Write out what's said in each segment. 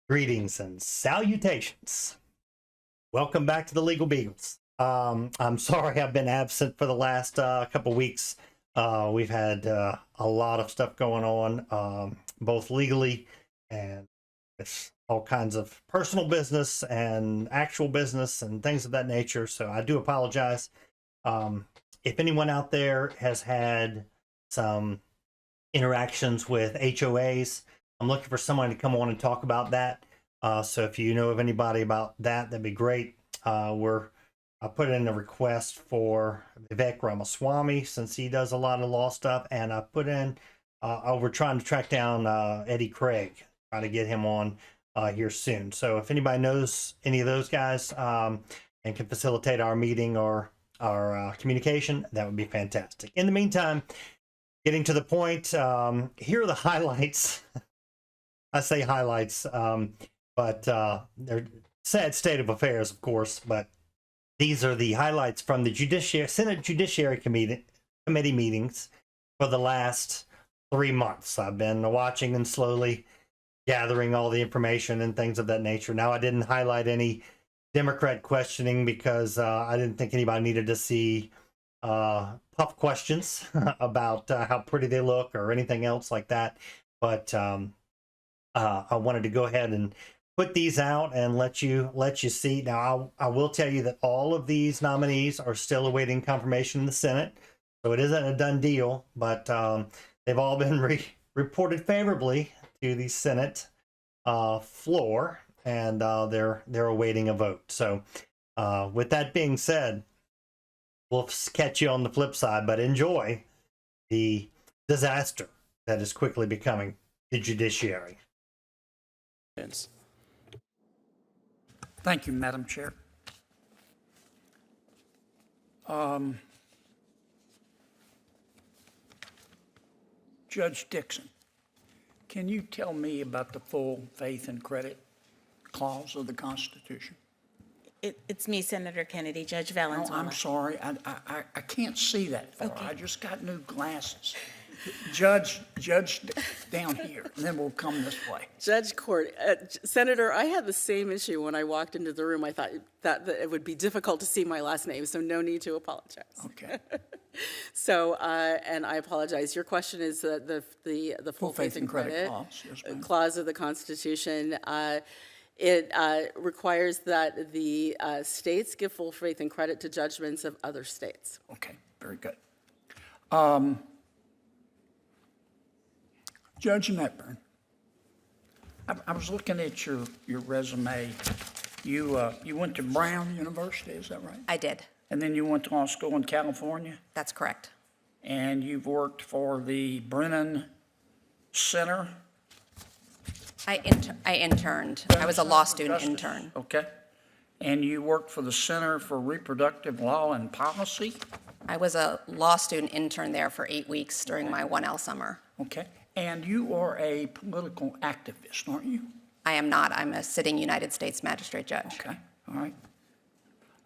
Greetings and salutations. Welcome back to the Legal Beagles. I'm sorry I've been absent for the last couple weeks. We've had a lot of stuff going on, both legally and with all kinds of personal business and actual business and things of that nature. So I do apologize. If anyone out there has had some interactions with HOAs, I'm looking for someone to come on and talk about that. So if you know of anybody about that, that'd be great. I put in a request for Vivek Ramaswamy since he does a lot of law stuff, and I put in we're trying to track down Eddie Craig, trying to get him on here soon. So if anybody knows any of those guys and can facilitate our meeting or our communication, that would be fantastic. In the meantime, getting to the point, here are the highlights. I say highlights, but they're sad state of affairs, of course, but these are the highlights from the Senate Judiciary Committee meetings for the last 3 months. I've been watching and slowly gathering all the information and things of that nature. Now, I didn't highlight any Democrat questioning because I didn't think anybody needed to see puff questions about how pretty they look or anything else like that. But I wanted to go ahead and put these out and let you see. Now, I will tell you that all of these nominees are still awaiting confirmation in the Senate, so it isn't a done deal. But they've all been reported favorably to the Senate floor, and they're awaiting a vote. So, with that being said, we'll catch you on the flip side. But enjoy the disaster that is quickly becoming the judiciary. Thank you, Madam Chair. Judge Dixon, can you tell me about the full faith and credit clause of the Constitution? It's me, Senator Kennedy, Judge Valenzuela. Oh, I'm sorry, I can't see that far. Okay. I just got new glasses. Judge down here, and then we'll come this way. Judge Court, Senator, I had the same issue when I walked into the room. I thought that it would be difficult to see my last name, so no need to apologize. Okay. So, and I apologize. Your question is the full faith and credit clause, yes, ma'am. clause of the Constitution. It requires that the states give full faith and credit to judgments of other states. Okay, very good. Judge Netburn, I was looking at your resume. You went to Brown University, is that right? I did. And then you went to law school in California? That's correct. And you've worked for the Brennan Center? I interned. I was a law student intern. Okay. And you worked for the Center for Reproductive Law and Policy? I was a law student intern there for 8 weeks during my 1L summer. Okay. And you are a political activist, aren't you? I am not. I'm a sitting United States magistrate judge. Okay, all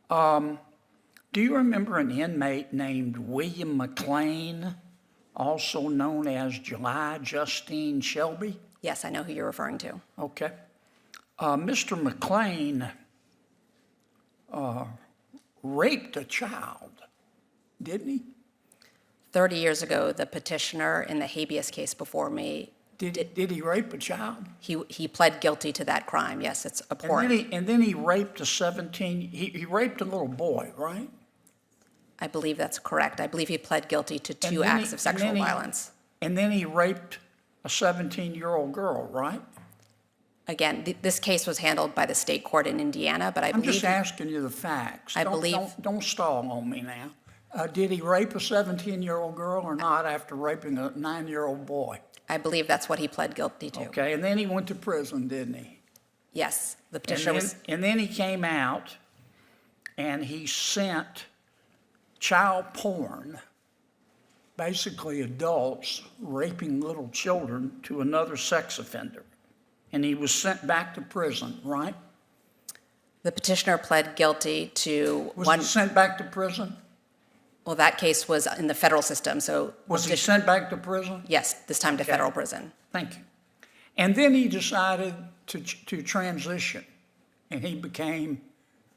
right. Do you remember an inmate named William McLean, also known as July Justine Shelby? Yes, I know who you're referring to. Okay. Mr. McLean raped a child, didn't he? 30 years ago, the petitioner in the habeas case before me, Did he rape a child? he pled guilty to that crime. Yes, it's abhorrent. And then he raped he raped a little boy, right? I believe that's correct. I believe he pled guilty to 2 acts of sexual violence. And then he raped a 17-year-old girl, right? Again, this case was handled by the state court in Indiana, but I believe... I'm just asking you the facts. Don't stall on me now. Did he rape a 17-year-old girl or not after raping a 9-year-old boy? I believe that's what he pled guilty to. Okay, and then he went to prison, didn't he? Yes, the petitioner was... And then he came out and he sent child porn, basically adults raping little children, to another sex offender. And he was sent back to prison, right? The petitioner pled guilty to Was he sent back to prison? Well, that case was in the federal system, so... Was he sent back to prison? Yes, this time to federal prison. Thank you. And then he decided to transition, and he became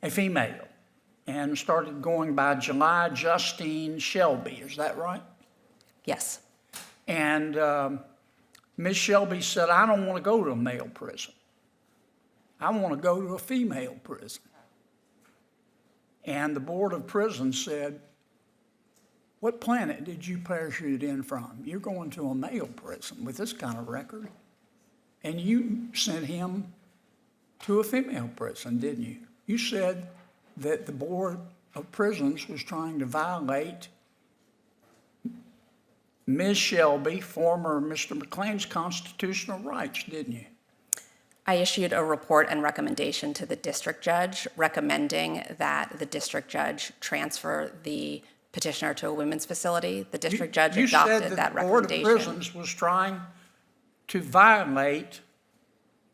a female and started going by July Justine Shelby. Is that right? Yes. And Ms. Shelby said, I don't want to go to a male prison. I want to go to a female prison. And the Board of Prisons said, what planet did you parachute in from? You're going to a male prison with this kind of record. And you sent him to a female prison, didn't you? You said that the Board of Prisons was trying to violate Ms. Shelby, former Mr. McLean's constitutional rights, didn't you? I issued a report and recommendation to the district judge recommending that the district judge transfer the petitioner to a women's facility. The district judge adopted that recommendation. You said that the Board of Prisons was trying to violate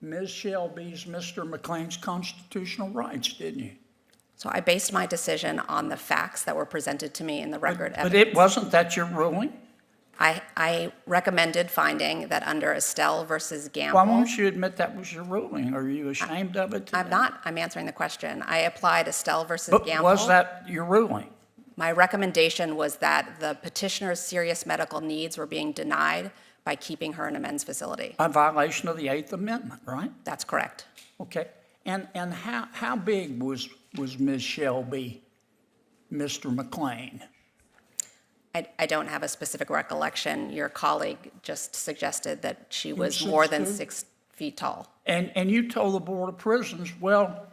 Ms. Shelby's, Mr. McLean's constitutional rights, didn't you? So I based my decision on the facts that were presented to me in the record evidence. But it wasn't that your ruling? I recommended finding that under Estelle versus Gamble. Why won't you admit that was your ruling? Are you ashamed of it today? I'm not. I'm answering the question. I applied Estelle versus But Gamble. was that your ruling? My recommendation was that the petitioner's serious medical needs were being denied by keeping her in a men's facility. A violation of the Eighth Amendment, right? That's correct. Okay. And how big was Ms. Shelby, Mr. McLean? I don't have a specific recollection. Your colleague just suggested that she was more than 6 feet tall. And you told the Board of Prisons, well,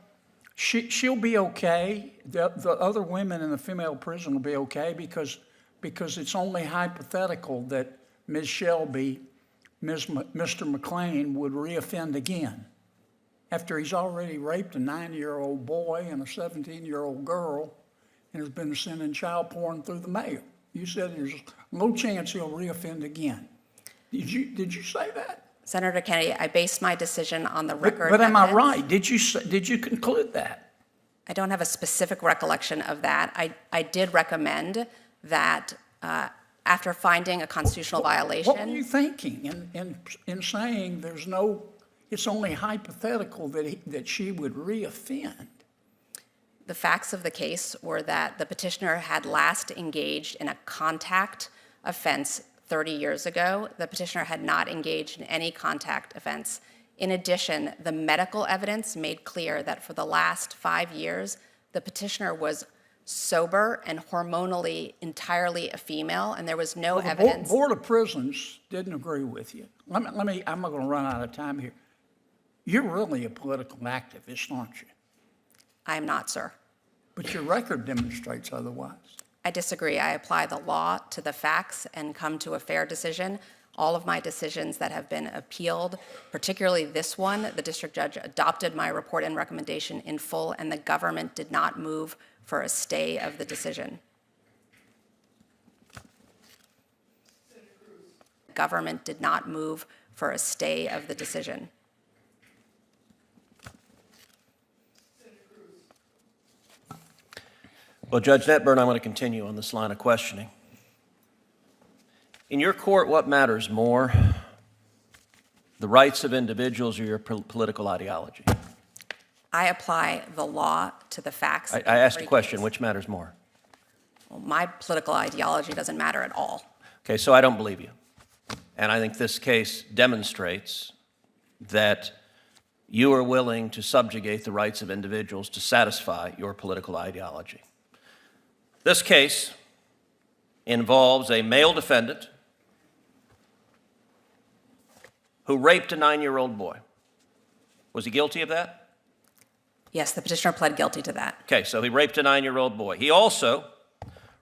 she'll be okay. The other women in the female prison will be okay because it's only hypothetical that Ms. Shelby, Mr. McLean would reoffend again after he's already raped a 9-year-old boy and a 17-year-old girl and has been sending child porn through the mail. You said there's no chance he'll reoffend again. Did you say that? Senator Kennedy, I based my decision on the record. But am I evidence. right? Did you conclude that? I don't have a specific recollection of that. I did recommend that after finding a constitutional violation. What were you thinking in saying it's only hypothetical that she would reoffend? The facts of the case were that the petitioner had last engaged in a contact offense 30 years ago. The petitioner had not engaged in any contact offense. In addition, the medical evidence made clear that for the last 5 years, the petitioner was sober and hormonally entirely a female, and there was no evidence. The Board of Prisons didn't agree with you. I'm not going to run out of time here. You're really a political activist, aren't you? I am not, sir. But your record demonstrates otherwise. I disagree. I apply the law to the facts and come to a fair decision. All of my decisions that have been appealed, particularly this one, the district judge adopted my report and recommendation in full, and the government did not move for a stay of the decision. Government did not move for a stay of the decision. Well, Judge Netburn, I'm going to continue on this line of questioning. In your court, what matters more, the rights of individuals or your political ideology? I apply the law to the facts. I asked a question, which matters more? Well, my political ideology doesn't matter at all. Okay, so I don't believe you. And I think this case demonstrates that you are willing to subjugate the rights of individuals to satisfy your political ideology. This case involves a male defendant who raped a 9-year-old boy. Was he guilty of that? Yes, the petitioner pled guilty to that. Okay, so he raped a 9-year-old boy. He also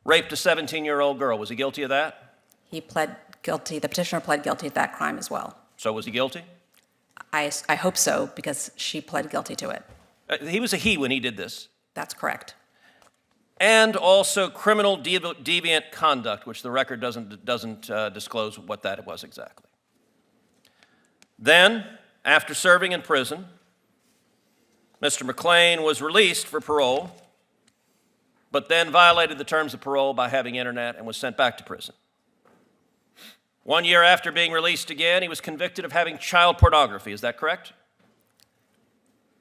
raped a 17-year-old girl. Was he guilty of that? He pled guilty, the petitioner pled guilty to that crime as well. So was he guilty? I hope so, because she pled guilty to it. He was a he when he did this. That's correct. And also criminal deviant conduct, which the record doesn't disclose what that was exactly. Then, after serving in prison, Mr. McLean was released for parole, but then violated the terms of parole by having internet and was sent back to prison. 1 year after being released again, he was convicted of having child pornography. Is that correct?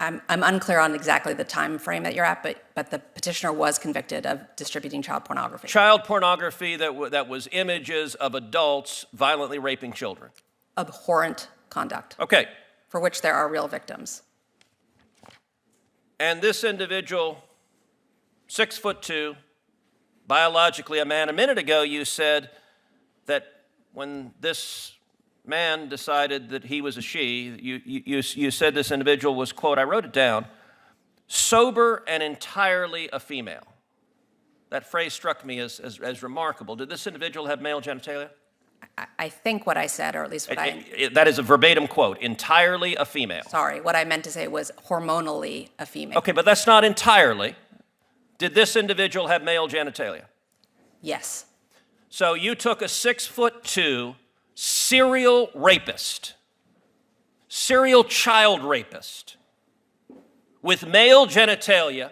I'm unclear on exactly the time frame that you're at, but the petitioner was convicted of distributing child pornography. Child pornography that was images of adults violently raping children. Abhorrent conduct. Okay. For which there are real victims. And this individual, 6'2", biologically a man. A minute ago you said that when this man decided that he was a she, you said this individual was, quote, I wrote it down, sober and entirely a female. That phrase struck me as remarkable. Did this individual have male genitalia? I think what I said, or at least what that is a verbatim quote, entirely a female. Sorry, what I meant to say was hormonally a female. Okay, but that's not entirely. Did this individual have male genitalia? Yes. So you took a 6'2" serial rapist, serial child rapist with male genitalia,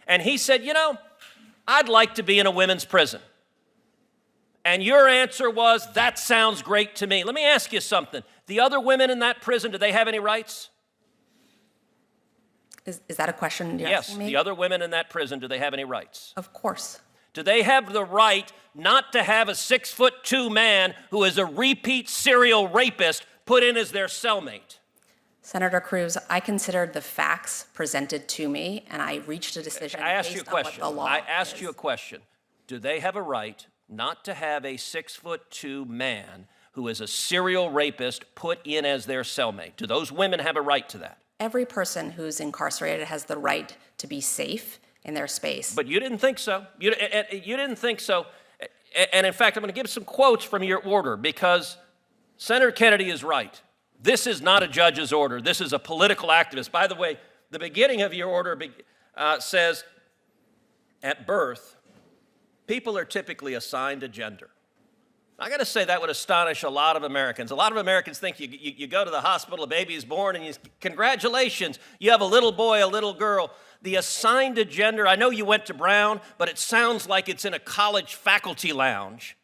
and he said, you know, I'd like to be in a women's prison. And your answer was, that sounds great to me. Let me ask you something. The other women in that prison, do they have any rights? Is that a question you're yes, asking me? The other women in that prison, do they have any rights? Of course. Do they have the right not to have a 6'2" man who is a repeat serial rapist put in as their cellmate? Senator Cruz, I considered the facts presented to me, and I reached a decision based on what the law I asked is. you a question. Do they have a right not to have a 6'2" man who is a serial rapist put in as their cellmate? Do those women have a right to that? Every person who's incarcerated has the right to be safe in their space. But you didn't think so. You didn't think so. And in fact, I'm going to give some quotes from your order because Senator Kennedy is right. This is not a judge's order. This is a political activist. By the way, the beginning of your order says, at birth, people are typically assigned a gender. I got to say that would astonish a lot of Americans. A lot of Americans think you go to the hospital, a baby is born, and congratulations, you have a little boy, a little girl. The assigned a gender, I know you went to Brown, but it sounds like it's in a college faculty lounge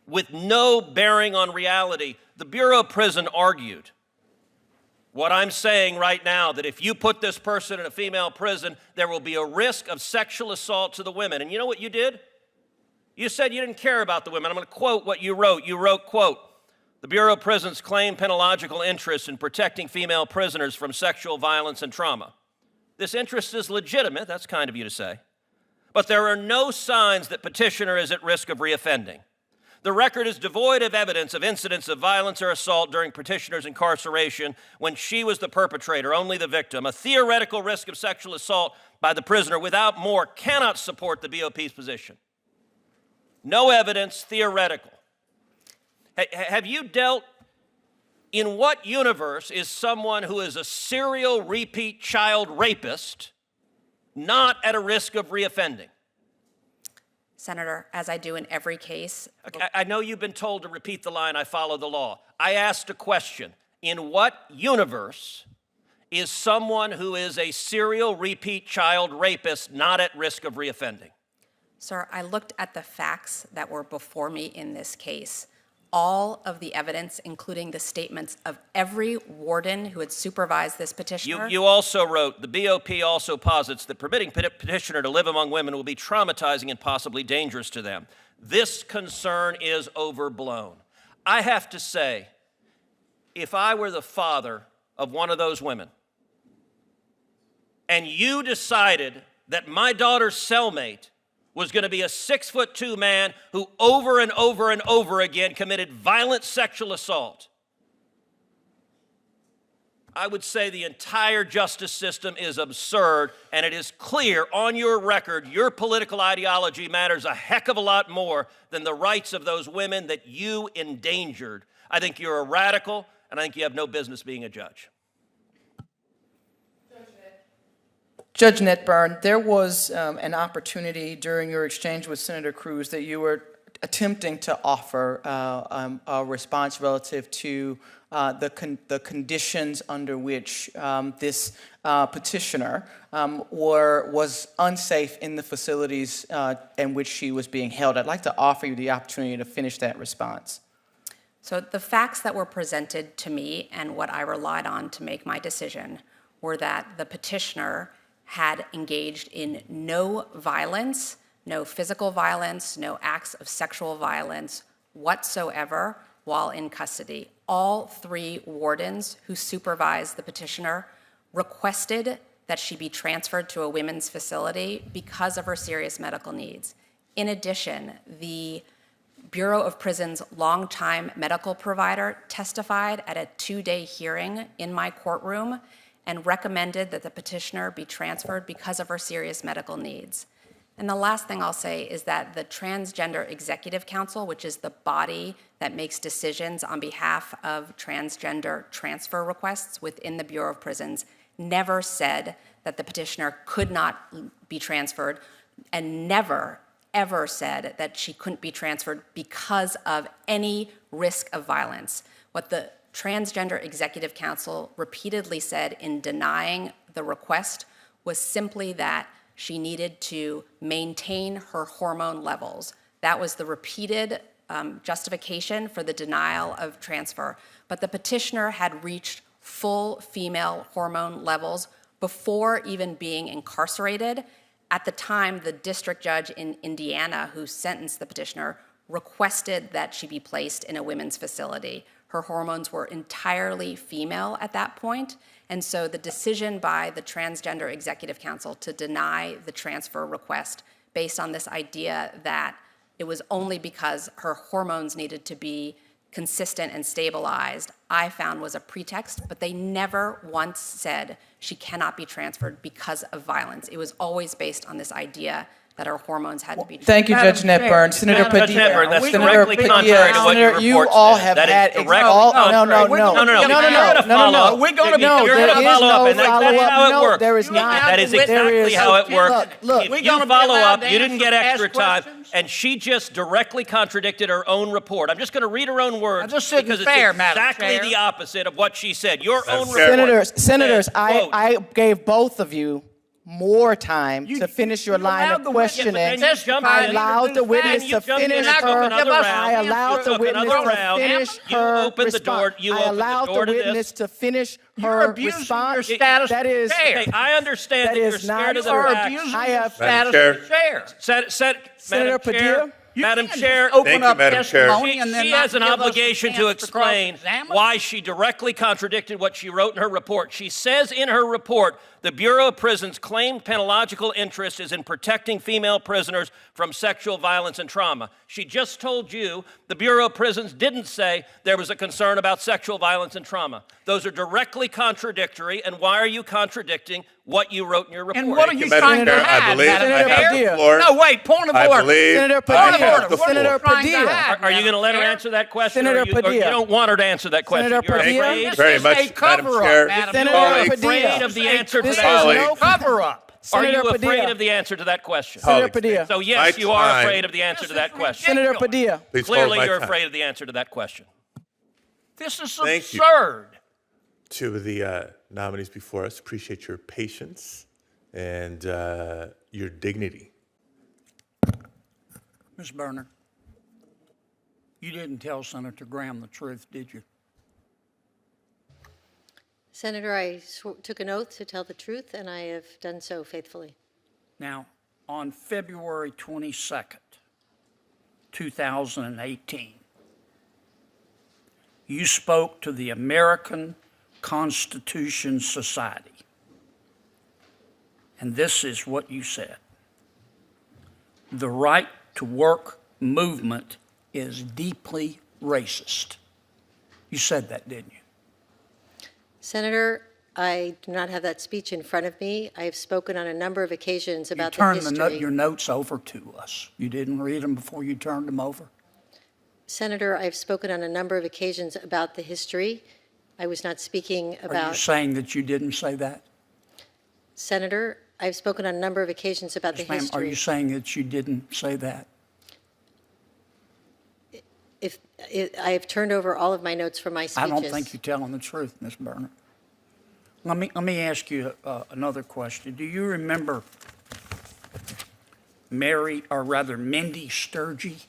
with no bearing on reality. The Bureau of Prison argued what I'm saying right now, that if you put this person in a female prison, there will be a risk of sexual assault to the women. And you know what you did? You said you didn't care about the women. I'm going to quote what you wrote. You wrote, quote, the Bureau of Prisons claim penological interest in protecting female prisoners from sexual violence and trauma. This interest is legitimate, that's kind of you to say, but there are no signs that petitioner is at risk of reoffending. The record is devoid of evidence of incidents of violence or assault during petitioner's incarceration when she was the perpetrator, only the victim. A theoretical risk of sexual assault by the prisoner without more cannot support the BOP's position. No evidence, theoretical. Have you dealt, in what universe is someone who is a serial repeat child rapist not at a risk of reoffending? Senator, as I do in every case. I know you've been told to repeat the line, I follow the law. I asked a question. In what universe is someone who is a serial repeat child rapist not at risk of reoffending? Sir, I looked at the facts that were before me in this case. All of the evidence, including the statements of every warden who had supervised this petitioner. You also wrote, the BOP also posits that permitting petitioner to live among women will be traumatizing and possibly dangerous to them. This concern is overblown. I have to say, if I were the father of one of those women, and you decided that my daughter's cellmate was going to be a 6'2" man who over and over and over again committed violent sexual assault, I would say the entire justice system is absurd, and it is clear on your record your political ideology matters a heck of a lot more than the rights of those women that you endangered. I think you're a radical, and I think you have no business being a judge. Judge Netburn, there was an opportunity during your exchange with Senator Cruz that you were attempting to offer a response relative to the conditions under which this petitioner was unsafe in the facilities in which she was being held. I'd like to offer you the opportunity to finish that response. So the facts that were presented to me and what I relied on to make my decision were that the petitioner had engaged in no violence, no physical violence, no acts of sexual violence whatsoever while in custody. All 3 wardens who supervised the petitioner requested that she be transferred to a women's facility because of her serious medical needs. In addition, the Bureau of Prisons' longtime medical provider testified at a 2-day hearing in my courtroom and recommended that the petitioner be transferred because of her serious medical needs. And the last thing I'll say is that the Transgender Executive Council, which is the body that makes decisions on behalf of transgender transfer requests within the Bureau of Prisons, never said that the petitioner could not be transferred, and never, ever said that she couldn't be transferred because of any risk of violence. What the Transgender Executive Council repeatedly said in denying the request was simply that she needed to maintain her hormone levels. That was the repeated justification for the denial of transfer. But the petitioner had reached full female hormone levels before even being incarcerated. At the time, the district judge in Indiana who sentenced the petitioner requested that she be placed in a women's facility. Her hormones were entirely female at that point, and so the decision by the Transgender Executive Council to deny the transfer request based on this idea that it was only because her hormones needed to be consistent and stabilized, I found was a pretext, but they never once said she cannot be transferred because of violence. It was always based on this idea that her hormones had to be transferred. Thank you, Judge Netburn. Senator Judge Padilla. Netburn, that's Senator directly Padilla, contrary to what your Senator, you report all said. have That is had direct- all. No, No, no, no, no, no, no, no, you're no, gonna no, follow no. up. We're gonna be- No, You're there gonna is follow up, no and that's follow-up. how it No, works. there is not. That is There exactly is- how it works. Look, If we you gonna be follow allowed up, to you didn't get ask extra time, questions? and she just directly contradicted her own report. I'm just going to read her own words This isn't because fair, it's Madam exactly Chair. the opposite of what she said. Your own report. Senators, says, quote, I gave both of you more time to finish your line allowed of the witness to questioning. testify I and allowed the witness and to you jumped in finish and took her. another round. I allowed You the took witness another to round. finish You her opened the door. response. You I opened the allowed door the to this. witness to finish You're her abusing response. your status That is, chair. Okay, I understand That that you're is not- scared of the You are facts. abusing I your have- status Chair. as chair. Senator Madam Chair, Padilla? You Madam can't Chair, just open Thank you, up Madam Chair. testimony and then she not has an give us a obligation to chance explain cross-examine. why she directly contradicted what she wrote in her report. She says in her report, the Bureau of Prisons' claimed penological interest is in protecting female prisoners from sexual violence and trauma. She just told you the Bureau of Prisons didn't say there was a concern about sexual violence and trauma. Those are directly contradictory, and why are you contradicting what you wrote in your report? And what are you Madam trying to Chair, I hide, believe Madam I have Chair? the floor. No, wait, point of I order. believe Senator I Padilla. have the floor. Senator Trying to Padilla. hide, Are you going to let her Madam answer that question, Senator or you Padilla. don't want her to answer that question? Senator You're Padilla. afraid? This Very is much, a Madam cover-up, Chair. Madam Senator Chair. Are you Padilla. afraid of the answer to This that is question? no Cover-up. Are you Senator afraid Padilla. of the answer to that question? Senator Colleagues, Padilla. So yes, My you are time. afraid of the answer to that question. Senator Padilla. Please hold Clearly, my you're time. afraid of the answer to that question. This is Thank you. absurd. Two of the nominees before us. Appreciate your patience and your dignity. Ms. Berner, you didn't tell Senator Graham the truth, did you? Senator, I took an oath to tell the truth, and I have done so faithfully. Now, on February 22nd, 2018, you spoke to the American Constitution Society, and this is what you said. The right to work movement is deeply racist. You said that, didn't you? Senator, I do not have that speech in front of me. I have spoken on a number of occasions You about the turned history. your notes over to us. You didn't read them before you turned them over? Senator, I've spoken on a number of occasions about the history. I was not speaking Are you about. saying that you didn't say that? Senator, I've spoken on a number of occasions about the Yes, ma'am, are history. you saying that you didn't say that? I have turned over all of my notes from my speeches. I don't think you're telling the truth, Ms. Berner. Let me ask you another question. Do you remember Mindy Sturgey?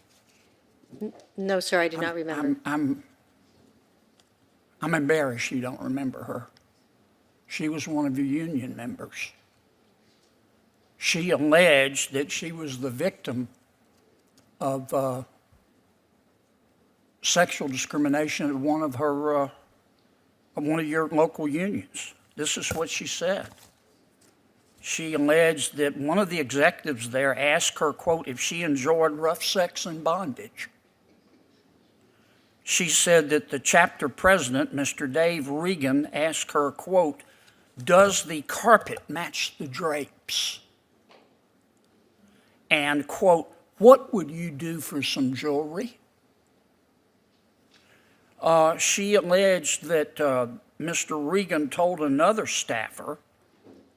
No, sir, I do not remember. I'm embarrassed you don't remember her. She was one of your union members. She alleged that she was the victim of sexual discrimination at one of your local unions. This is what she said. She alleged that one of the executives there asked her, quote, if she enjoyed rough sex and bondage. She said that the chapter president, Mr. Dave Regan, asked her, quote, does the carpet match the drapes? And, quote, what would you do for some jewelry? She alleged that Mr. Regan told another staffer,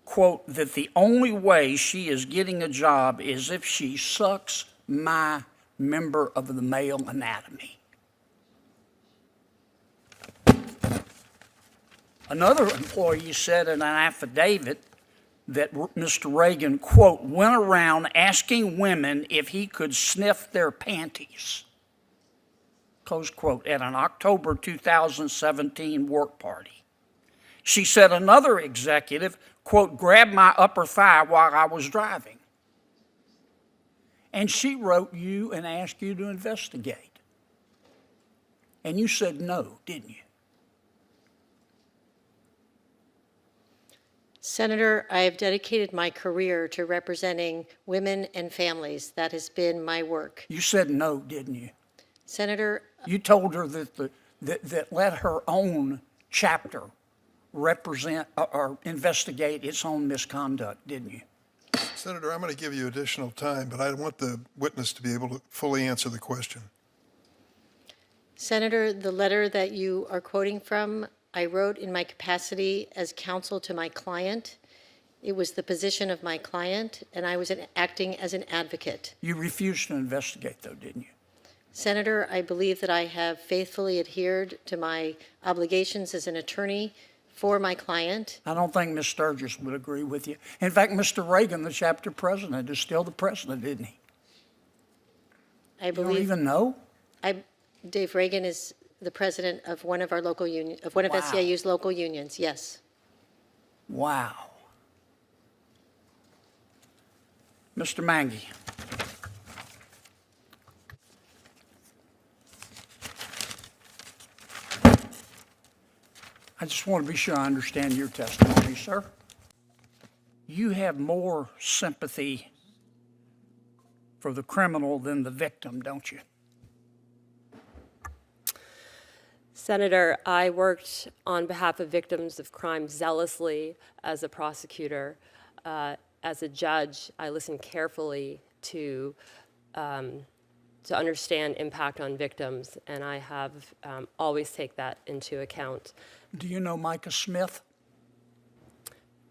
quote, that the only way she is getting a job is if she sucks my member of the male anatomy. Another employee said in an affidavit that Mr. Reagan, quote, went around asking women if he could sniff their panties, close quote, at an October 2017 work party. She said another executive, quote, grabbed my upper thigh while I was driving. And she wrote you and asked you to investigate. And you said no, didn't you? Senator, I have dedicated my career to representing women and families. That has been my work. You said no, didn't you? Senator, You told her that let her own chapter represent or investigate its own misconduct, didn't you? Senator, I'm going to give you additional time, but I want the witness to be able to fully answer the question. Senator, the letter that you are quoting from, I wrote in my capacity as counsel to my client. It was the position of my client, and I was acting as an advocate. You refused to investigate, though, didn't you? Senator, I believe that I have faithfully adhered to my obligations as an attorney for my client. I don't think Ms. Sturgis would agree with you. In fact, Mr. Reagan, the chapter president, is still the president, isn't he? I You don't believe even know? Dave Reagan is the president of one of our local union, of one of Wow. SEIU's local unions. Yes. Wow. Mr. Mangy. I just want to be sure I understand your testimony, sir. You have more sympathy for the criminal than the victim, don't you? Senator, I worked on behalf of victims of crime zealously as a prosecutor. As a judge, I listened carefully to understand impact on victims, and I have always take that into account. Do you know Micah Smith?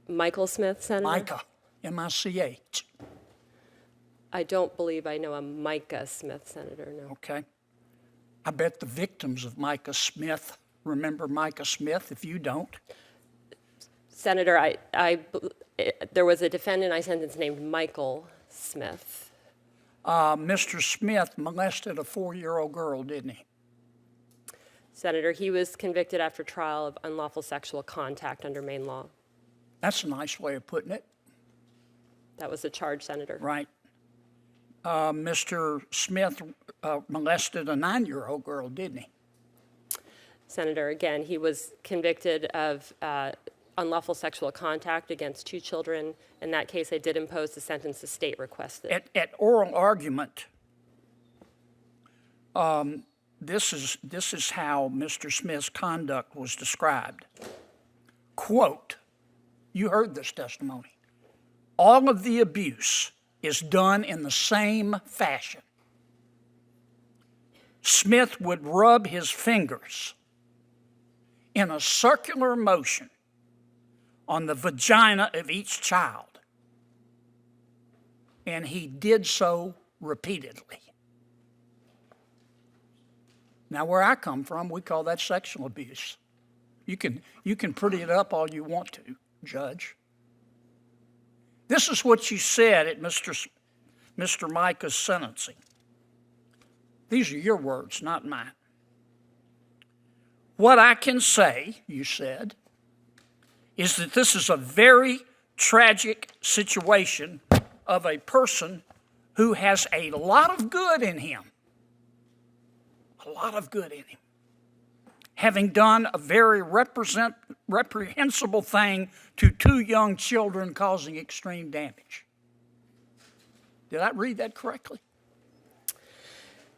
Michael Smith, Senator? Micah, M-I-C-H. I don't believe I know a Micah Smith, Senator, no. Okay. I bet the victims of Micah Smith remember Micah Smith if you don't. Senator, there was a defendant I sentenced named Michael Smith. Mr. Smith molested a 4-year-old girl, didn't he? Senator, he was convicted after trial of unlawful sexual contact under Maine law. That's a nice way of putting it. That was the charge, Senator. Right. Mr. Smith molested a 9-year-old girl, didn't he? Senator, again, he was convicted of unlawful sexual contact against 2 children. In that case, I did impose the sentence the state requested. At oral argument, this is how Mr. Smith's conduct was described. Quote, you heard this testimony. All of the abuse is done in the same fashion. Smith would rub his fingers in a circular motion on the vagina of each child, and he did so repeatedly. Now, where I come from, we call that sexual abuse. You can pretty it up all you want to, Judge. This is what you said at Mr. Micah's sentencing. These are your words, not mine. What I can say, you said, is that this is a very tragic situation of a person who has a lot of good in him. A lot of good in him. Having done a very reprehensible thing to 2 young children causing extreme damage. Did I read that correctly?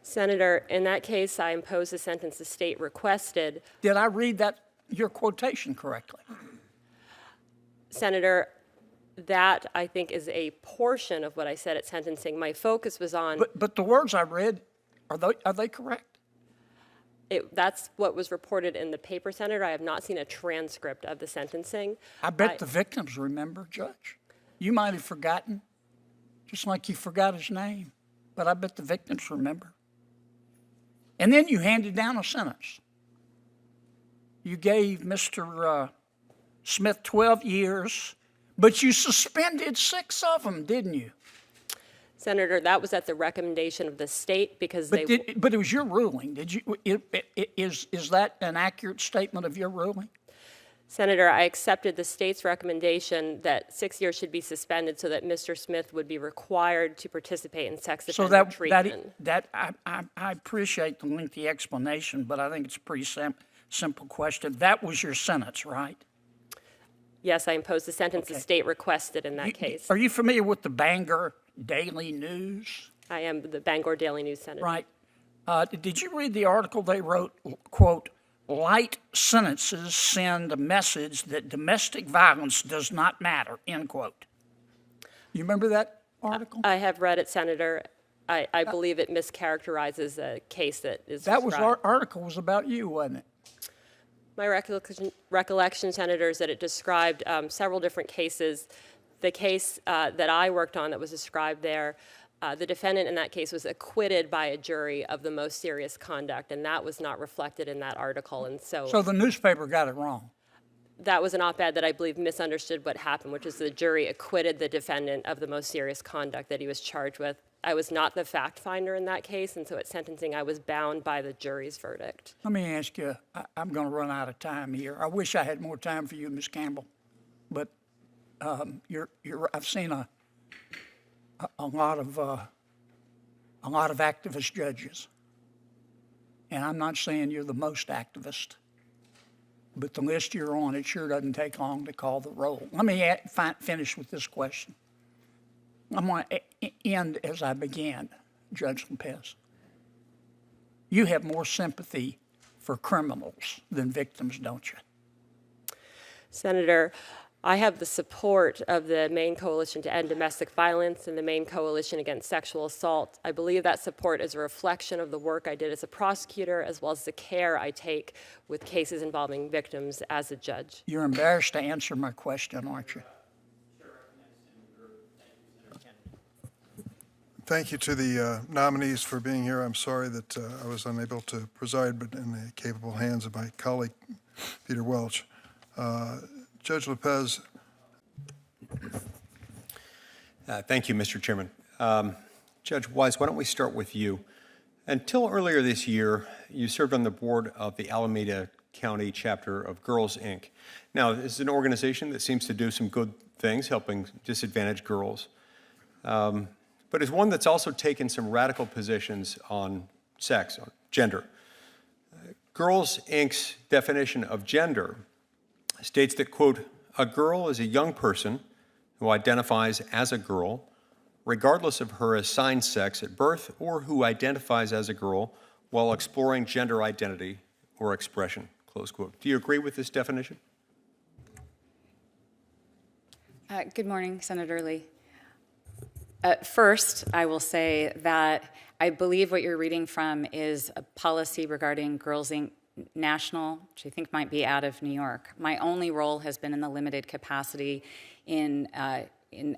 Senator, in that case, I imposed the sentence the state requested. Did I read that, your quotation correctly? Senator, that I think is a portion of what I said at sentencing. My focus was on. But the words I read, are they correct? That's what was reported in the paper, Senator. I have not seen a transcript of the sentencing. I bet the victims remember, Judge. You might have forgotten, just like you forgot his name, but I bet the victims remember. And then you handed down a sentence. You gave Mr. Smith 12 years, but you suspended 6 of them, didn't you? Senator, that was at the recommendation of the state because but it was your ruling. Did you? Is that an accurate statement of your ruling? Senator, I accepted the state's recommendation that 6 years should be suspended so that Mr. Smith would be required to participate in sex offender treatment. I appreciate the lengthy explanation, but I think it's a pretty simple question. That was your sentence, right? Yes, I imposed the sentence the state requested in that case. Are you familiar with the Bangor Daily News? I am the Bangor Daily News, Senator. Right. Did you read the article they wrote, quote, light sentences send a message that domestic violence does not matter, end quote. You remember that article? I have read it, Senator. I believe it mischaracterizes a case that is That article was about you, wasn't it? My recollection, Senator, is that it described several different cases. The case that I worked on that was described there, the defendant in that case was acquitted by a jury of the most serious conduct, and that was not reflected in that article. And so the newspaper got it wrong. That was an op-ed that I believe misunderstood what happened, which is the jury acquitted the defendant of the most serious conduct that he was charged with. I was not the fact finder in that case, and so at sentencing I was bound by the jury's verdict. Let me ask you, I'm going to run out of time here. I wish I had more time for you, Ms. Campbell, but I've seen a lot of activist judges, and I'm not saying you're the most activist, but the list you're on, it sure doesn't take long to call the roll. Let me finish with this question. I'm going to end as I began, Judge Lopez. You have more sympathy for criminals than victims, don't you? Senator, I have the support of the Maine Coalition to End Domestic Violence and the Maine Coalition Against Sexual Assault. I believe that support is a reflection of the work I did as a prosecutor, as well as the care I take with cases involving victims as a judge. You're embarrassed to answer my question, aren't you? Thank you to the nominees for being here. I'm sorry that I was unable to preside, but in the capable hands of my colleague, Peter Welch. Judge Lopez. Thank you, Mr. Chairman. Judge Wise, why don't we start with you? Until earlier this year, you served on the board of the Alameda County chapter of Girls, Inc. Now, this is an organization that seems to do some good things, helping disadvantaged girls. But is one that's also taken some radical positions on sex, on gender. Girls, Inc.'s definition of gender states that, quote, a girl is a young person who identifies as a girl, regardless of her assigned sex at birth, or who identifies as a girl while exploring gender identity or expression, close quote. Do you agree with this definition? Good morning, Senator Lee. First, I will say that I believe what you're reading from is a policy regarding Girls Inc. National, which I think might be out of New York. My only role has been in the limited capacity in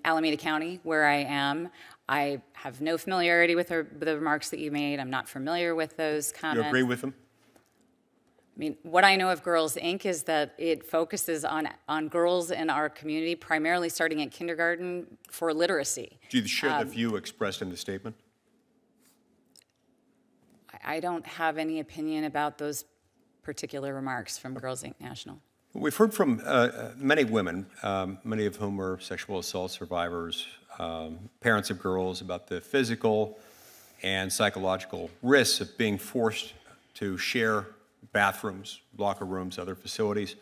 Alameda County, where I am. I have no familiarity with the remarks that you made. I'm not familiar with those comments. You agree with them? I mean, what I know of Girls Inc. is that it focuses on girls in our community, primarily starting at kindergarten for literacy. Do you share the view expressed in the statement? I don't have any opinion about those particular remarks from Girls Inc. National. We've heard from many women, many of whom are sexual assault survivors, parents of girls, about the physical and psychological risks of being forced to share bathrooms, locker rooms, other facilities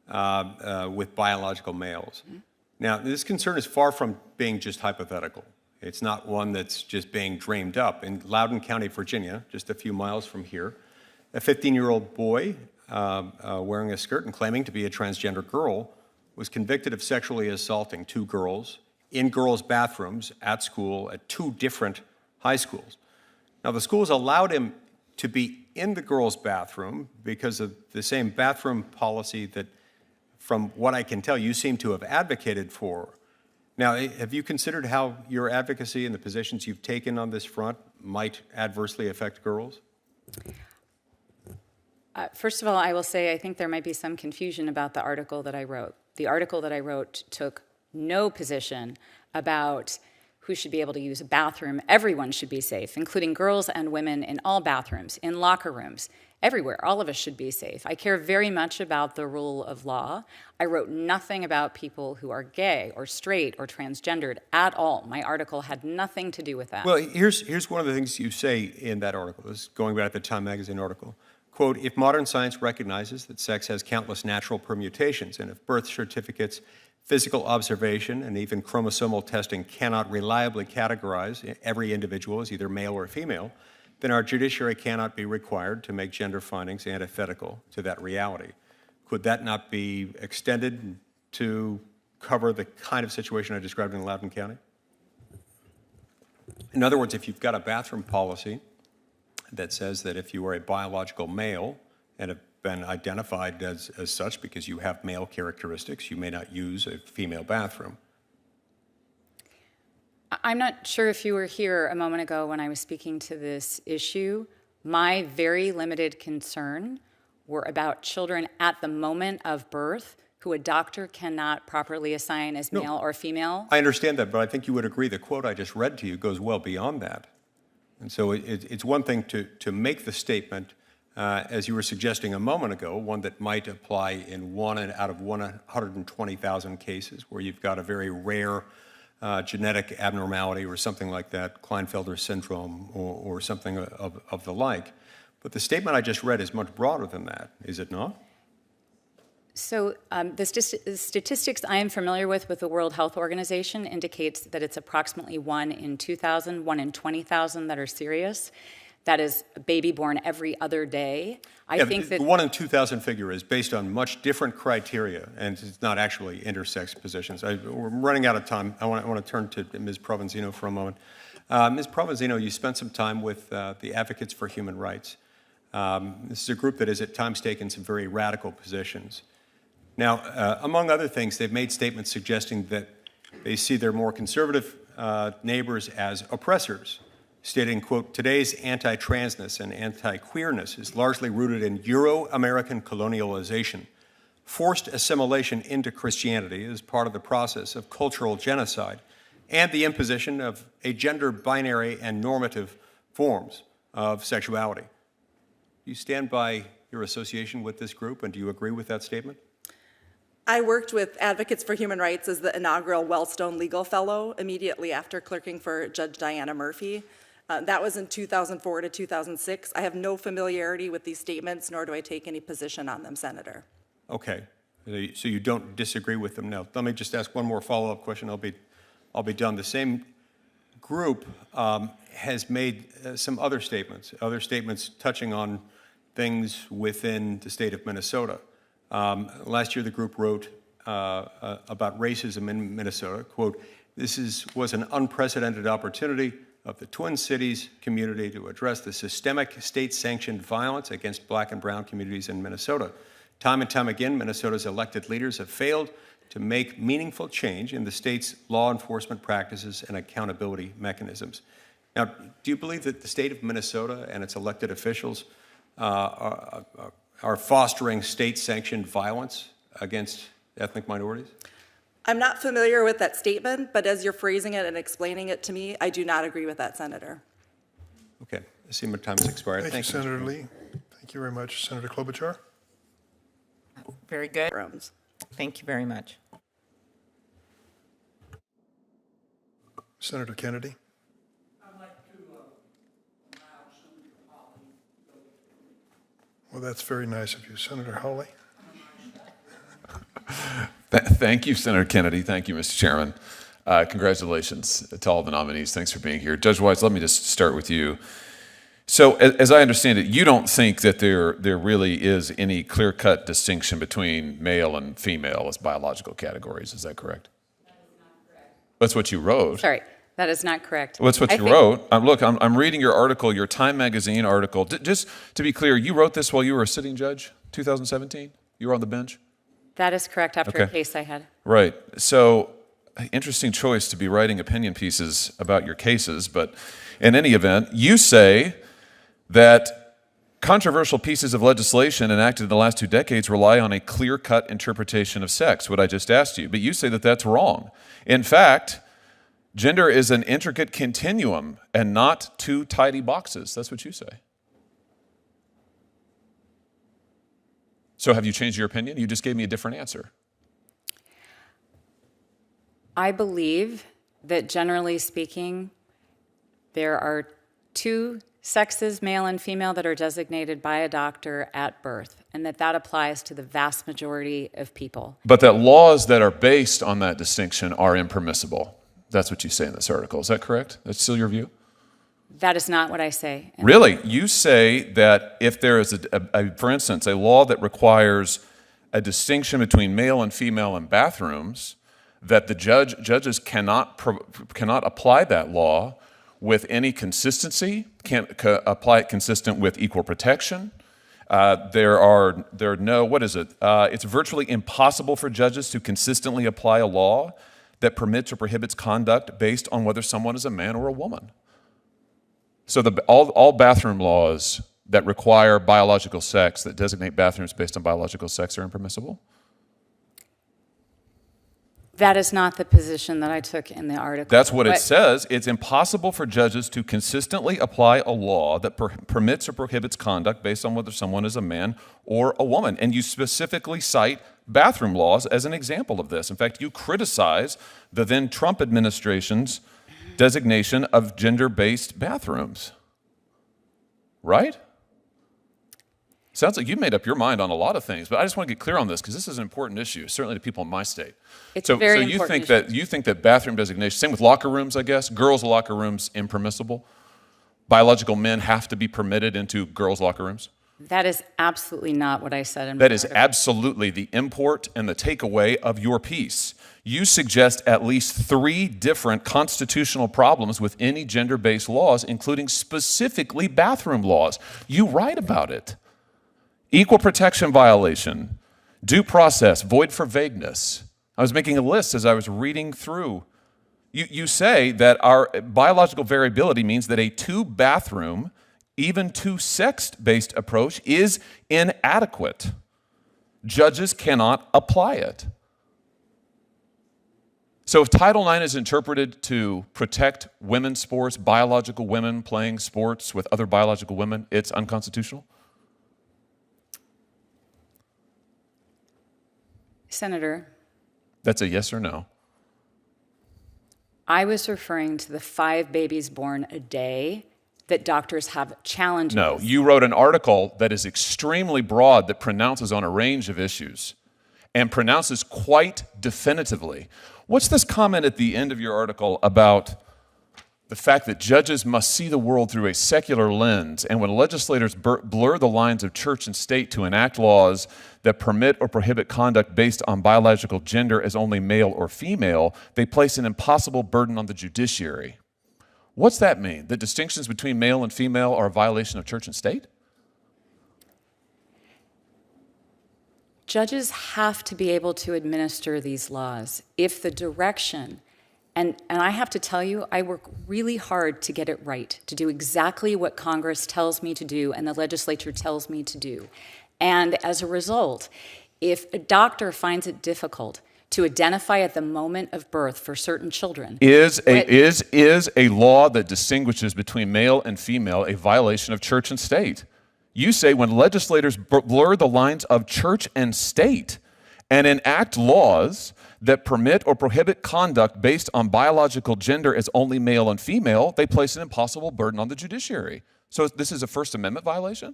with biological males. Now, this concern is far from being just hypothetical. It's not one that's just being dreamed up. In Loudoun County, Virginia, just a few miles from here, a 15-year-old boy wearing a skirt and claiming to be a transgender girl was convicted of sexually assaulting 2 girls in girls' bathrooms at school at 2 different high schools. Now, the schools allowed him to be in the girls' bathroom because of the same bathroom policy that, from what I can tell, you seem to have advocated for. Now, have you considered how your advocacy and the positions you've taken on this front might adversely affect girls? First of all, I will say I think there might be some confusion about the article that I wrote. The article that I wrote took no position about who should be able to use a bathroom. Everyone should be safe, including girls and women in all bathrooms, in locker rooms, everywhere. All of us should be safe. I care very much about the rule of law. I wrote nothing about people who are gay or straight or transgendered at all. My article had nothing to do with that. Well, here's one of the things you say in that article. This is going back to the Time magazine article. Quote, if modern science recognizes that sex has countless natural permutations, and if birth certificates, physical observation, and even chromosomal testing cannot reliably categorize every individual as either male or female, then our judiciary cannot be required to make gender findings antithetical to that reality. Could that not be extended to cover the kind of situation I described in Loudoun County? In other words, if you've got a bathroom policy that says that if you are a biological male and have been identified as such because you have male characteristics, you may not use a female bathroom. I'm not sure if you were here a moment ago when I was speaking to this issue. My very limited concern were about children at the moment of birth who a doctor cannot properly assign as male or female. I understand that, but I think you would agree the quote I just read to you goes well beyond that. And so it's one thing to make the statement, as you were suggesting a moment ago, one that might apply in 1 out of 120,000 cases where you've got a very rare genetic abnormality or something like that, Klinefelter syndrome or something of the like. But the statement I just read is much broader than that, is it not? So the statistics I am familiar with the World Health Organization indicates that it's approximately 1 in 2,000, 1 in 20,000 that are serious. That is a baby born every other day. I think that the 1 in 2,000 figure is based on much different criteria, and it's not actually intersex positions. We're running out of time. I want to turn to Ms. Provenzino for a moment. Ms. Provenzino, you spent some time with the Advocates for Human Rights. This is a group that has at times taken some very radical positions. Now, among other things, they've made statements suggesting that they see their more conservative neighbors as oppressors, stating, quote, today's anti-transness and anti-queerness is largely rooted in Euro-American colonialization. Forced assimilation into Christianity is part of the process of cultural genocide and the imposition of a gender binary and normative forms of sexuality. Do you stand by your association with this group, and do you agree with that statement? I worked with Advocates for Human Rights as the inaugural Wellstone Legal Fellow immediately after clerking for Judge Diana Murphy. That was in 2004 to 2006. I have no familiarity with these statements, nor do I take any position on them, Senator. Okay, so you don't disagree with them now. Let me just ask one more follow-up question. I'll be done. The same group has made some other statements touching on things within the state of Minnesota. Last year, the group wrote about racism in Minnesota. Quote, this was an unprecedented opportunity of the Twin Cities community to address the systemic state-sanctioned violence against black and brown communities in Minnesota. Time and time again, Minnesota's elected leaders have failed to make meaningful change in the state's law enforcement practices and accountability mechanisms. Now, do you believe that the state of Minnesota and its elected officials are fostering state-sanctioned violence against ethnic minorities? I'm not familiar with that statement, but as you're phrasing it and explaining it to me, I do not agree with that, Senator. Okay, I see my time's expired. Thank you, Senator Lee. Thank you very much. Senator Klobuchar? Very good. rooms. Thank you very much. Senator Kennedy? Well, that's very nice of you. Senator Hawley? Thank you, Senator Kennedy. Thank you, Mr. Chairman. Congratulations to all the nominees. Thanks for being here. Judge Wise, let me just start with you. So as I understand it, you don't think that there really is any clear-cut distinction between male and female as biological categories. Is that correct? That is not correct. That's what you wrote. Sorry, that is not correct. Well, that's what you wrote. Look, I'm reading your article, your Time Magazine article. Just to be clear, you wrote this while you were a sitting judge, 2017? You were on the bench? That is correct, after a case I had. Right. So, interesting choice to be writing opinion pieces about your cases, but in any event, you say that controversial pieces of legislation enacted in the last 2 decades rely on a clear-cut interpretation of sex, what I just asked you, but you say that that's wrong. In fact, gender is an intricate continuum and not 2 tidy boxes. That's what you say. So have you changed your opinion? You just gave me a different answer. I believe that generally speaking, there are 2 sexes, male and female, that are designated by a doctor at birth, and that applies to the vast majority of people. But that laws that are based on that distinction are impermissible. That's what you say in this article. Is that correct? That's still your view? That is not what I say. Really? You say that if there is, for instance, a law that requires a distinction between male and female in bathrooms, that the judges cannot apply that law with any consistency, can't apply it consistent with equal protection. There are no, what is it? It's virtually impossible for judges to consistently apply a law that permits or prohibits conduct based on whether someone is a man or a woman. So all bathroom laws that require biological sex, that designate bathrooms based on biological sex, are impermissible? That is not the position that I took in the article. That's what it says. It's impossible for judges to consistently apply a law that permits or prohibits conduct based on whether someone is a man or a woman. And you specifically cite bathroom laws as an example of this. In fact, you criticize the then Trump administration's designation of gender-based bathrooms. Right? Sounds like you've made up your mind on a lot of things, but I just want to get clear on this because this is an important issue, certainly to people in my state. It's a very you important think issue. you think that bathroom designation, same with locker rooms, I guess, girls' locker rooms impermissible? Biological men have to be permitted into girls' locker rooms? That is absolutely not what I said in my That is article. absolutely the import and the takeaway of your piece. You suggest at least 3 different constitutional problems with any gender-based laws, including specifically bathroom laws. You write about it. Equal protection violation, due process, void for vagueness. I was making a list as I was reading through. You say that our biological variability means that a 2-bathroom, even 2-sex-based approach is inadequate. Judges cannot apply it. So if Title IX is interpreted to protect women's sports, biological women playing sports with other biological women, it's unconstitutional? Senator, That's a yes or no? I was referring to the 5 babies born a day that doctors have challenges. No, you wrote an article that is extremely broad that pronounces on a range of issues and pronounces quite definitively. What's this comment at the end of your article about the fact that judges must see the world through a secular lens, and when legislators blur the lines of church and state to enact laws that permit or prohibit conduct based on biological gender as only male or female, they place an impossible burden on the judiciary? What's that mean? That distinctions between male and female are a violation of church and state? Judges have to be able to administer these laws if the direction, and I have to tell you, I work really hard to get it right, to do exactly what Congress tells me to do and the legislature tells me to do. And as a result, if a doctor finds it difficult to identify at the moment of birth for certain children. Is a law that distinguishes between male and female a violation of church and state? You say when legislators blur the lines of church and state and enact laws that permit or prohibit conduct based on biological gender as only male and female, they place an impossible burden on the judiciary. So this is a First Amendment violation?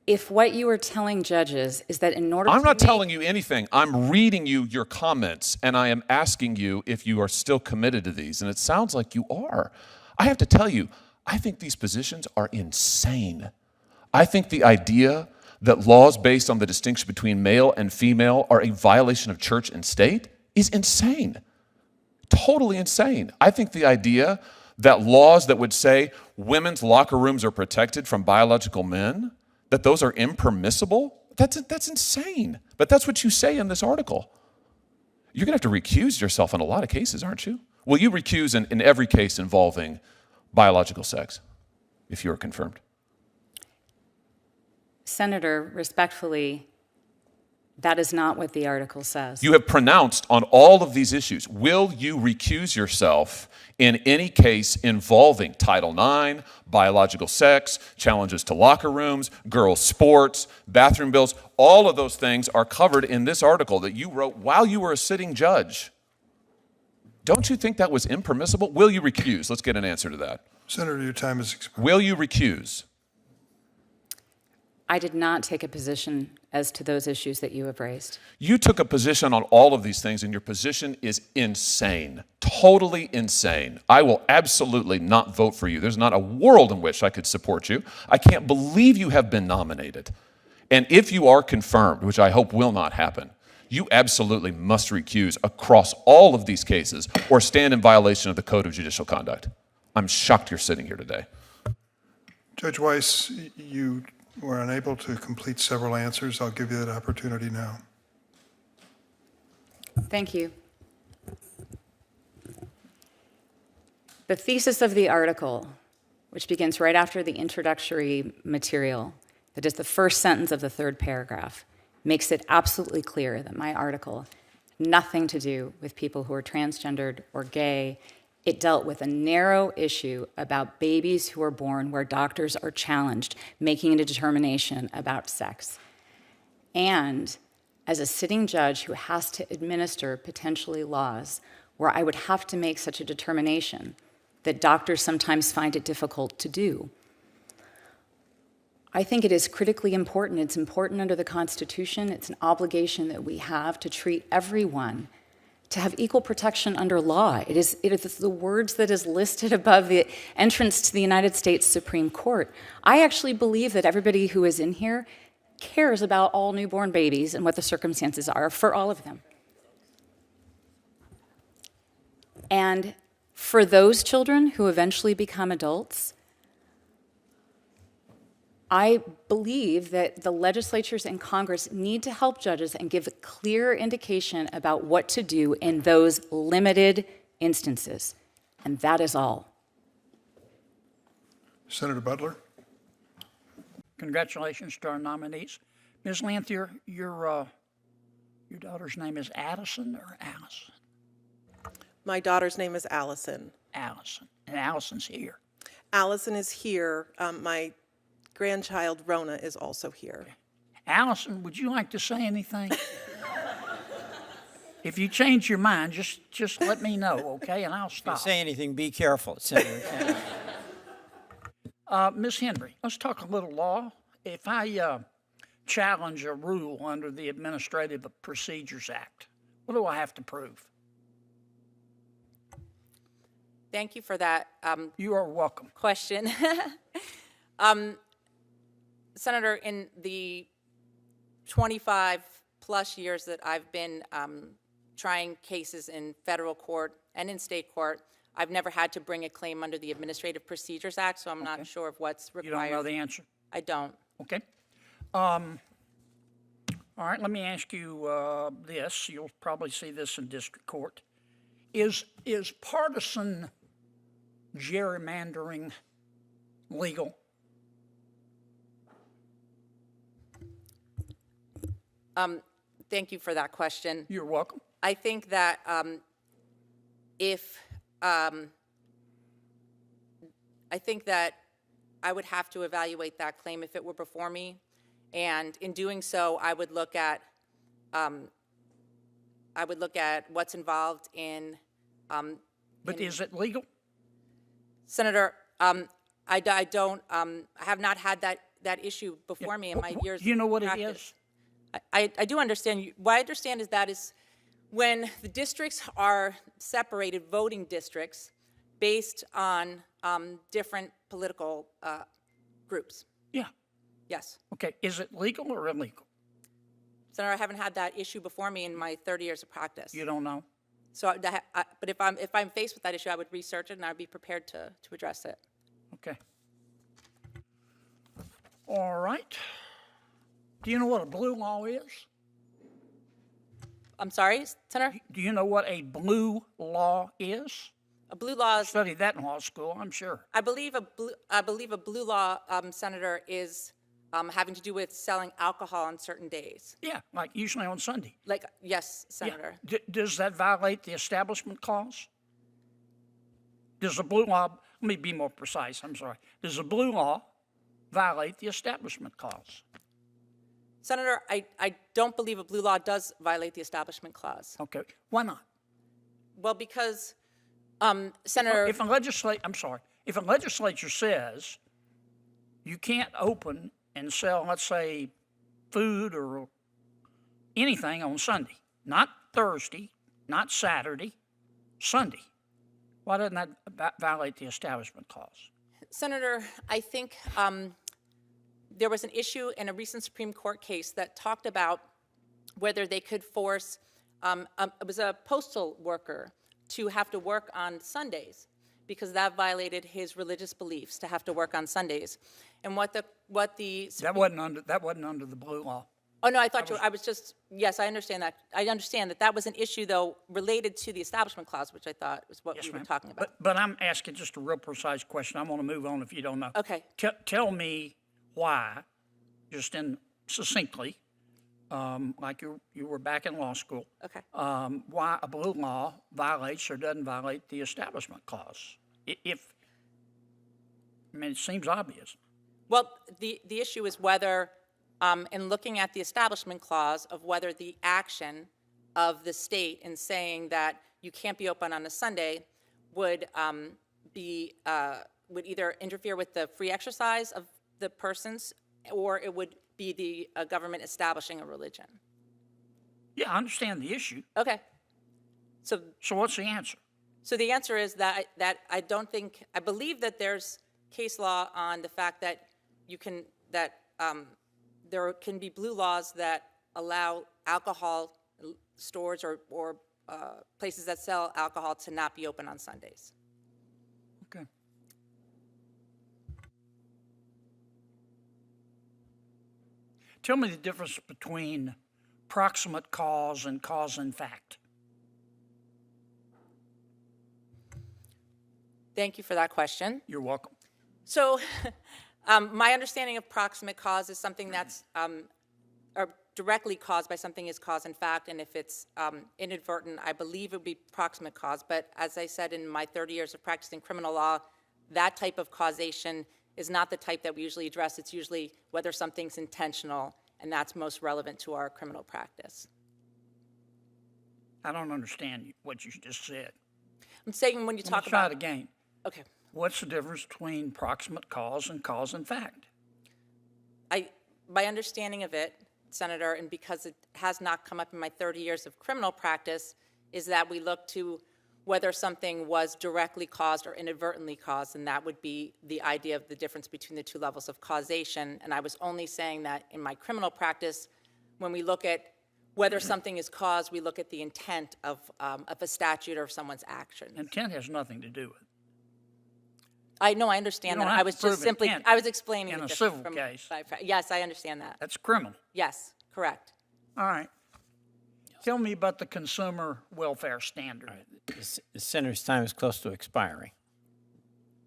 If what you are telling judges is that in order I'm to not make- telling you anything. I'm reading you your comments, and I am asking you if you are still committed to these, and it sounds like you are. I have to tell you, I think these positions are insane. I think the idea that laws based on the distinction between male and female are a violation of church and state is insane. Totally insane. I think the idea that laws that would say women's locker rooms are protected from biological men, that those are impermissible, that's insane. But that's what you say in this article. You're going to have to recuse yourself in a lot of cases, aren't you? Will you recuse in every case involving biological sex, if you are confirmed? Senator, respectfully, that is not what the article says. You have pronounced on all of these issues. Will you recuse yourself in any case involving Title IX, biological sex, challenges to locker rooms, girls' sports, bathroom bills? All of those things are covered in this article that you wrote while you were a sitting judge. Don't you think that was impermissible? Will you recuse? Let's get an answer to that. Senator, your time is expired. Will you recuse? I did not take a position as to those issues that you have raised. You took a position on all of these things, and your position is insane, totally insane. I will absolutely not vote for you. There's not a world in which I could support you. I can't believe you have been nominated. And if you are confirmed, which I hope will not happen, you absolutely must recuse across all of these cases or stand in violation of the Code of Judicial Conduct. I'm shocked you're sitting here today. Judge Weiss, you were unable to complete several answers. I'll give you that opportunity now. Thank you. The thesis of the article, which begins right after the introductory material, that is the first sentence of the third paragraph, makes it absolutely clear that my article had nothing to do with people who are transgendered or gay. It dealt with a narrow issue about babies who are born where doctors are challenged making a determination about sex. And as a sitting judge who has to administer potentially laws where I would have to make such a determination that doctors sometimes find it difficult to do, I think it is critically important. It's important under the Constitution. It's an obligation that we have to treat everyone to have equal protection under law. It is the words that is listed above the entrance to the United States Supreme Court. I actually believe that everybody who is in here cares about all newborn babies and what the circumstances are for all of them. And for those children who eventually become adults, I believe that the legislatures and Congress need to help judges and give a clear indication about what to do in those limited instances. And that is all. Senator Butler. Congratulations to our nominees. Ms. Lanthier, your daughter's name is Addison or Allison? My daughter's name is Allison. Allison. And Allison's here. Allison is here. My grandchild Rona is also here. Allison, would you like to say anything? If you change your mind, just let me know, okay? And I'll stop. If you say anything, be careful, Senator. Ms. Henry, let's talk a little law. If I challenge a rule under the Administrative Procedures Act, what do I have to prove? Thank you for that. You are welcome. Question. Senator, in the 25 plus years that I've been trying cases in federal court and in state court, I've never had to bring a claim under the Administrative Procedures Act, so I'm not sure of what's required. You don't know the answer? I don't. Okay. All right, let me ask you this. You'll probably see this in district court. Is partisan gerrymandering legal? Thank you for that question. You're welcome. I think that I I would have to evaluate that claim if it were before me. And in doing so, I would look at what's involved in. But is it legal? Senator, I have not had that issue before me in my years. Do you know what of it practice. is? I do understand. What I understand is that is when the districts are separated, voting districts, based on different political groups. Yeah. Yes. Okay. Is it legal or illegal? Senator, I haven't had that issue before me in my 30 years of practice. You don't know? So, but if I'm faced with that issue, I would research it and I'd be prepared to address it. Okay. All right. Do you know what a blue law is? I'm sorry, Senator? Do you know what a blue law is? A blue law is... Studied that in law school, I'm sure. I believe a blue law, Senator, is having to do with selling alcohol on certain days. Yeah, like usually on Sunday. Like, yes, Senator. Yeah. Does that violate the Establishment Clause? Does the blue law, let me be more precise, I'm sorry. Does the blue law violate the Establishment Clause? Senator, I don't believe a blue law does violate the Establishment Clause. Okay, why not? Well, because, Senator... If a legislature says you can't open and sell, let's say, food or anything on Sunday, not Thursday, not Saturday, Sunday, why doesn't that violate the Establishment Clause? Senator, I think there was an issue in a recent Supreme Court case that talked about whether they could force, it was a postal worker, to have to work on Sundays because that violated his religious beliefs to have to work on Sundays. And what the that wasn't under the blue law. Oh no, I was just yes, I understand that. I understand that was an issue though related to the Establishment Clause, which I thought was what we were talking about. But I'm asking just a real precise question. I'm going to move on if you don't know. Okay. Tell me why, just succinctly, like you were back in law school. Okay. Why a blue law violates or doesn't violate the Establishment Clause? It seems obvious. Well, the issue is whether, in looking at the Establishment Clause, of whether the action of the state in saying that you can't be open on a Sunday would would either interfere with the free exercise of the persons, or it would be the government establishing a religion. Yeah, I understand the issue. Okay. So what's the answer? So the answer is that I believe that there's case law on the fact that there can be blue laws that allow alcohol stores or places that sell alcohol to not be open on Sundays. Okay. Tell me the difference between proximate cause and cause in fact. Thank you for that question. You're welcome. So my understanding of proximate cause is something that's or directly caused by something is cause in fact, and if it's inadvertent, I believe it would be proximate cause. But as I said, in my 30 years of practicing criminal law, that type of causation is not the type that we usually address. It's usually whether something's intentional, and that's most relevant to our criminal practice. I don't understand what you just said. I'm saying when you talk about... Let's try it again. Okay. What's the difference between proximate cause and cause in fact? My understanding of it, Senator, and because it has not come up in my 30 years of criminal practice, is that we look to whether something was directly caused or inadvertently caused, and that would be the idea of the difference between the two levels of causation. And I was only saying that in my criminal practice, when we look at whether something is caused, we look at the intent of a statute or of someone's action. Intent has nothing to do with it. I know, I understand that. I was just simply, I was explaining in the a difference civil case. Yes, I understand that. That's criminal. Yes, correct. All right. Tell me about the consumer welfare standard. The Senator's time is close to expiring.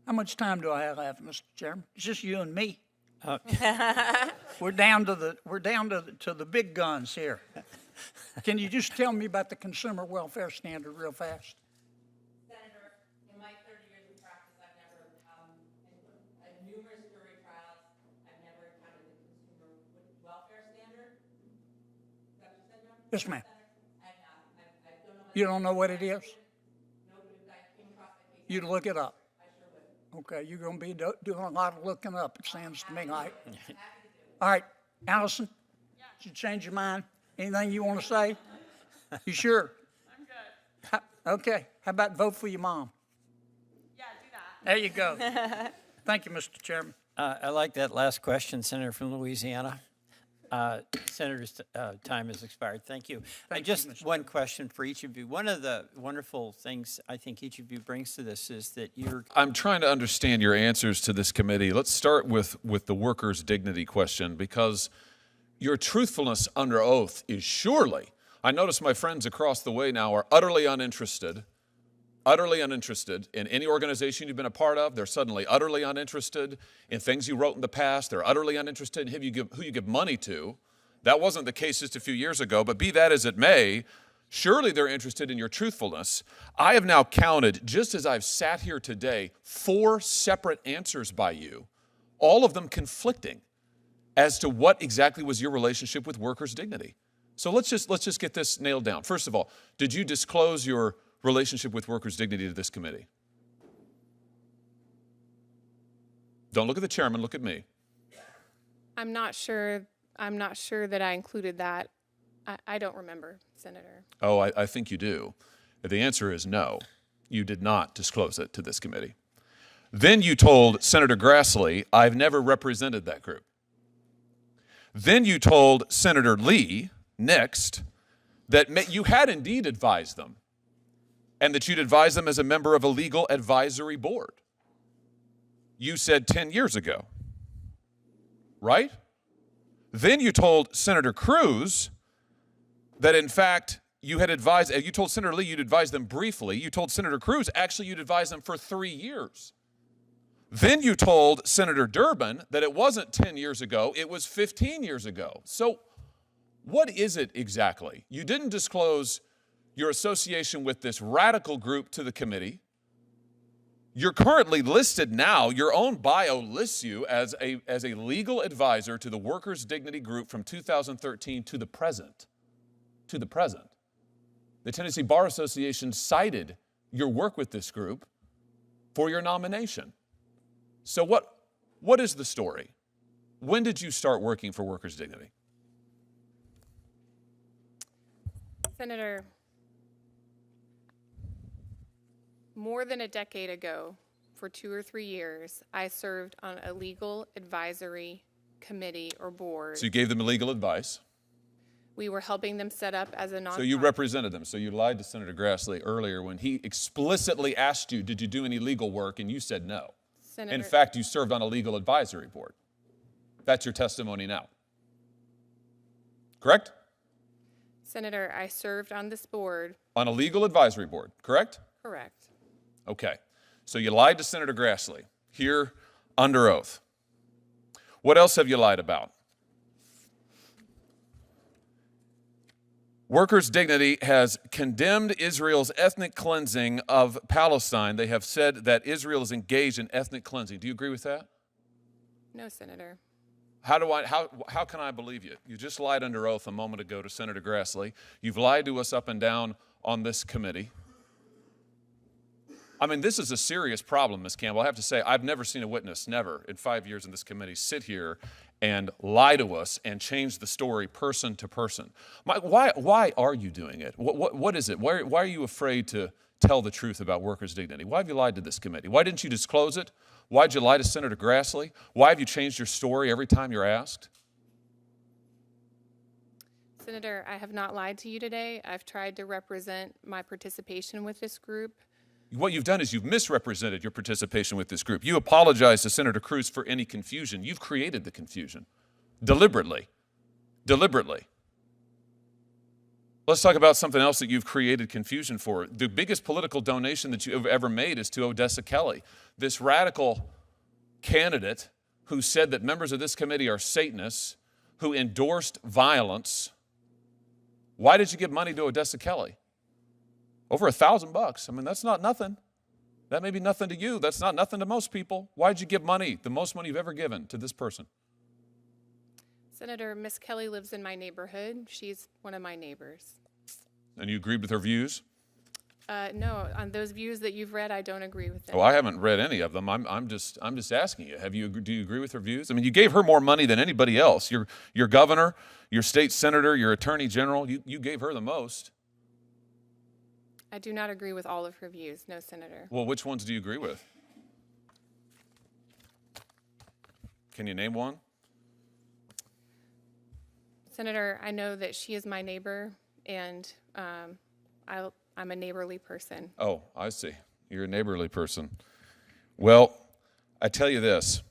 How much time do I have left, Mr. Chairman? It's just you and me. We're down to the big guns here. Can you just tell me about the consumer welfare standard real fast? Senator, in my 30 years of practice, I've never, in numerous jury Yes, ma'am. You don't know what it is? You'd look it up. Okay, you're going to be doing a lot of looking up, it sounds to me like. All right, Allison, did you change your mind? Anything you want to say? You sure? I'm good. Okay, how about vote for your mom? Yeah, do that. There you go. Thank you, Mr. Chairman. I like that last question, Senator from Louisiana. Senator's time has expired. Thank you. Just one question for each of you. One of the wonderful things I think each of you brings to this is that you're... I'm trying to understand your answers to this committee. Let's start with the workers' dignity question, because your truthfulness under oath is surely, I notice my friends across the way now are utterly uninterested in any organization you've been a part of. They're suddenly utterly uninterested in things you wrote in the past. They're utterly uninterested in who you give money to. That wasn't the case just a few years ago, but be that as it may, surely they're interested in your truthfulness. I have now counted, just as I've sat here today, 4 separate answers by you, all of them conflicting as to what exactly was your relationship with workers' dignity. So let's just get this nailed down. First of all, did you disclose your relationship with workers' dignity to this committee? Don't look at the chairman, look at me. I'm not sure that I included that. I don't remember, Senator. Oh, I think you do. The answer is no. You did not disclose it to this committee. Then you told Senator Grassley, I've never represented that group. Then you told Senator Lee, next, that you had indeed advised them, and that you'd advise them as a member of a legal advisory board. You said 10 years ago, right? Then you told Senator Cruz that, in fact, you told Senator Lee you'd advise them briefly. You told Senator Cruz, actually, you'd advise them for 3 years. Then you told Senator Durbin that it wasn't 10 years ago, it was 15 years ago. So what is it exactly? You didn't disclose your association with this radical group to the committee. You're currently listed now, your own bio lists you as a legal advisor to the Workers' Dignity Group from 2013 to the present. To the present. The Tennessee Bar Association cited your work with this group for your nomination. So what is the story? When did you start working for Workers' Dignity? Senator, more than a decade ago, for 2 or 3 years, I served on a legal advisory committee or board. So you gave them legal advice. We were helping them set up as a nonprofit. So you represented them. So you lied to Senator Grassley earlier when he explicitly asked you, did you do any legal work? And you said no. Senator, in fact, you served on a legal advisory board. That's your testimony now. Correct? Senator, I served on this board. On a legal advisory board, correct? Correct. Okay. So you lied to Senator Grassley here under oath. What else have you lied about? Workers' Dignity has condemned Israel's ethnic cleansing of Palestine. They have said that Israel is engaged in ethnic cleansing. Do you agree with that? No, Senator. How can I believe you? You just lied under oath a moment ago to Senator Grassley. You've lied to us up and down on this committee. I mean, this is a serious problem, Ms. Campbell. I have to say, I've never seen a witness, never, in 5 years in this committee, sit here and lie to us and change the story person to person. Why are you doing it? What is it? Why are you afraid to tell the truth about workers' dignity? Why have you lied to this committee? Why didn't you disclose it? Why did you lie to Senator Grassley? Why have you changed your story every time you're asked? Senator, I have not lied to you today. I've tried to represent my participation with this group. What you've done is you've misrepresented your participation with this group. You apologize to Senator Cruz for any confusion. You've created the confusion. Deliberately. Deliberately. Let's talk about something else that you've created confusion for. The biggest political donation that you have ever made is to Odessa Kelly, this radical candidate who said that members of this committee are Satanists, who endorsed violence. Why did you give money to Odessa Kelly? Over $1,000. I mean, that's not nothing. That may be nothing to you. That's not nothing to most people. Why did you give money, the most money you've ever given, to this person? Senator, Miss Kelly lives in my neighborhood. She's one of my neighbors. And you agreed with her views? No, on those views that you've read, I don't agree with them. Oh, I haven't read any of them. I'm just asking you. Do you agree with her views? I mean, you gave her more money than anybody else. Your governor, your state senator, your attorney general. You gave her the most. I do not agree with all of her views, no, Senator. Well, which ones do you agree with? Can you name one? Senator, I know that she is my neighbor, and I'm a neighborly person. Oh, I see. You're a neighborly person. Well, I tell you this.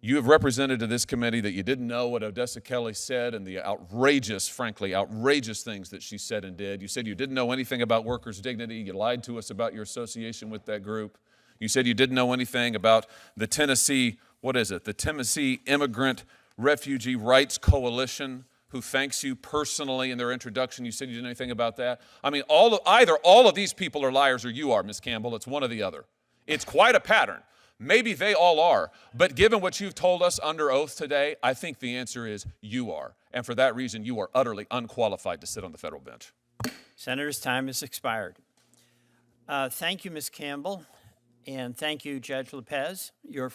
You have represented to this committee that you didn't know what Odessa Kelly said and the outrageous, frankly, outrageous things that she said and did. You said you didn't know anything about workers' dignity. You lied to us about your association with that group. You said you didn't know anything about the Tennessee, the Tennessee Immigrant Refugee Rights Coalition, who thanks you personally in their introduction. You said you didn't know anything about that. I mean, either all of these people are liars or you are, Ms. Campbell. It's one or the other. It's quite a pattern. Maybe they all are. But given what you've told us under oath today, I think the answer is you are. And for that reason, you are utterly unqualified to sit on the federal bench. Senator's time has expired. Thank you, Ms. Campbell, and thank you, Judge Lopez. Your